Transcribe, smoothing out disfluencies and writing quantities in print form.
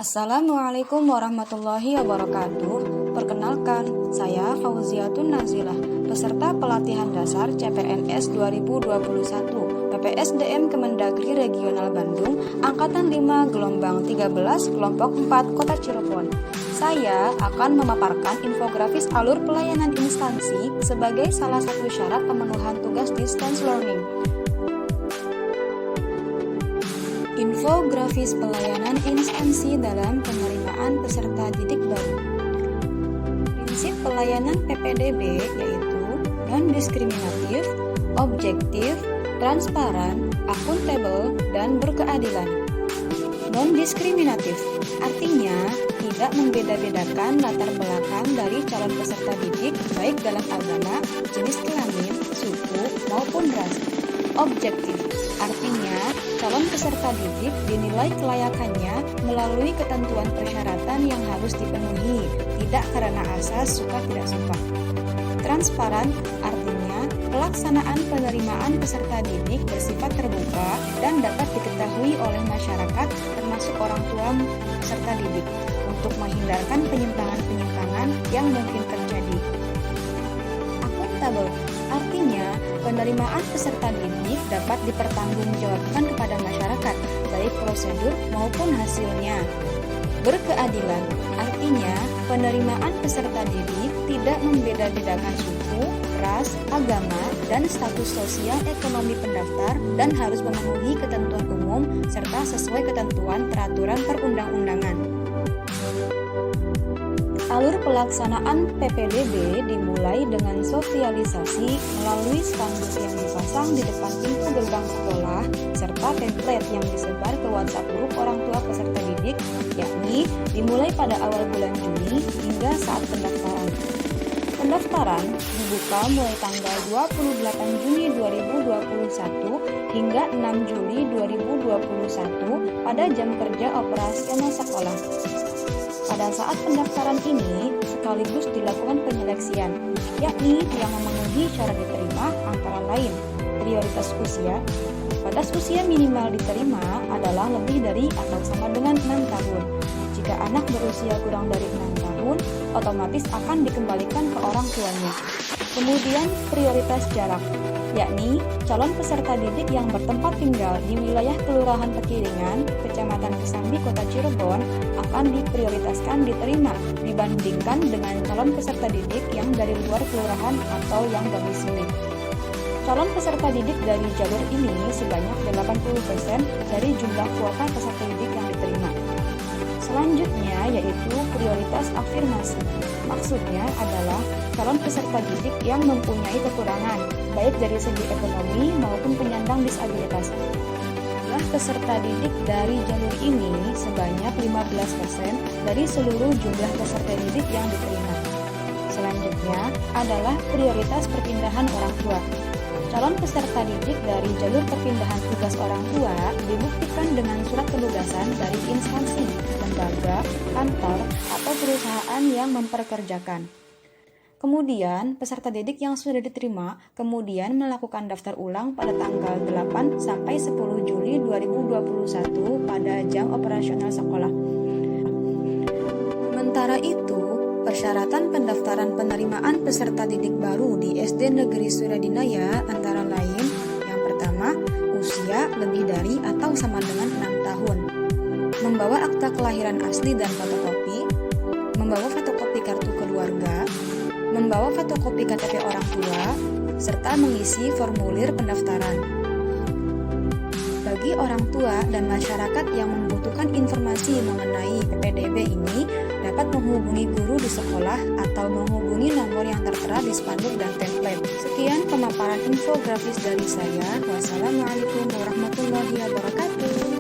Assalamualaikum warahmatullahi wabarakatuh. Perkenalkan, saya Fauziatun Nazilah, peserta pelatihan dasar CPNS 2021 PPSDM Kemendagri Regional Bandung, Angkatan 5 Gelombang 13 Kelompok 4 Kota Cirebon. Saya akan memaparkan infografis alur pelayanan instansi sebagai salah satu syarat pemenuhan tugas distance learning. Infografis pelayanan instansi dalam penerimaan peserta didik baru. Prinsip pelayanan PPDB yaitu non-diskriminatif, objektif, transparan, akuntabel, dan berkeadilan. Non-diskriminatif artinya tidak membeda-bedakan latar belakang dari calon peserta didik baik dalam agama, jenis kelamin, suku, maupun ras. Objektif artinya calon peserta didik dinilai kelayakannya melalui ketentuan persyaratan yang harus dipenuhi, tidak karena asas suka tidak suka. Transparan artinya pelaksanaan penerimaan peserta didik bersifat terbuka dan dapat diketahui oleh masyarakat termasuk orang tua peserta didik untuk menghindarkan penyimpangan-penyimpangan yang mungkin terjadi. Akuntabel artinya penerimaan peserta didik dapat dipertanggungjawabkan kepada masyarakat, baik prosedur maupun hasilnya. Berkeadilan artinya penerimaan peserta didik tidak membeda-bedakan suku, ras, agama, dan status sosial ekonomi pendaftar dan harus memenuhi ketentuan umum serta sesuai ketentuan peraturan perundang-undangan. Alur pelaksanaan PPDB dimulai dengan sosialisasi melalui spanduk yang dipasang di depan pintu gerbang sekolah serta template yang disebar ke WhatsApp grup orang tua peserta didik, yakni dimulai pada awal bulan Juni hingga saat pendaftaran. Pendaftaran dibuka mulai tanggal 28 Juni 2021 hingga 6 Juli 2021 pada jam kerja operasional sekolah. Pada saat pendaftaran ini sekaligus dilakukan penyeleksian, yakni yang memenuhi syarat diterima antara lain prioritas usia. Batas usia minimal diterima adalah lebih dari atau sama dengan 6 tahun. Jika anak berusia kurang dari 6 tahun, otomatis akan dikembalikan ke orang tuanya. Kemudian prioritas jarak, yakni calon peserta didik yang bertempat tinggal di wilayah Kelurahan Pekiringan, Kecamatan Kesambi, Kota Cirebon akan diprioritaskan diterima dibandingkan dengan calon peserta didik yang dari luar kelurahan atau yang domisili. Calon peserta didik dari jalur ini sebanyak 80% dari jumlah kuota peserta didik yang diterima. Selanjutnya yaitu prioritas afirmasi. Maksudnya adalah calon peserta didik yang mempunyai kekurangan, baik dari segi ekonomi maupun penyandang disabilitas. Jumlah peserta didik dari jalur ini sebanyak 15% dari seluruh jumlah peserta didik yang diterima. Selanjutnya adalah prioritas perpindahan orang tua. Calon peserta didik dari jalur perpindahan tugas orang tua dibuktikan dengan surat penugasan dari instansi, lembaga, kantor, atau perusahaan yang memperkerjakan. Kemudian, peserta didik yang sudah diterima kemudian melakukan daftar ulang pada tanggal 8 sampai 10 Juli 2021 pada jam operasional sekolah. Sementara itu, persyaratan pendaftaran penerimaan peserta didik baru di SD Negeri Suradinaya antara lain yang pertama, usia lebih dari atau sama dengan 6 tahun, membawa akta kelahiran asli dan fotokopi, membawa fotokopi kartu keluarga, membawa fotokopi KTP orang tua, serta mengisi formulir pendaftaran. Bagi orang tua dan masyarakat yang membutuhkan informasi mengenai PPDB ini dapat menghubungi guru di sekolah atau menghubungi nomor yang tertera di spanduk dan template. Sekian pemaparan infografis dari saya. Wassalamualaikum warahmatullahi wabarakatuh.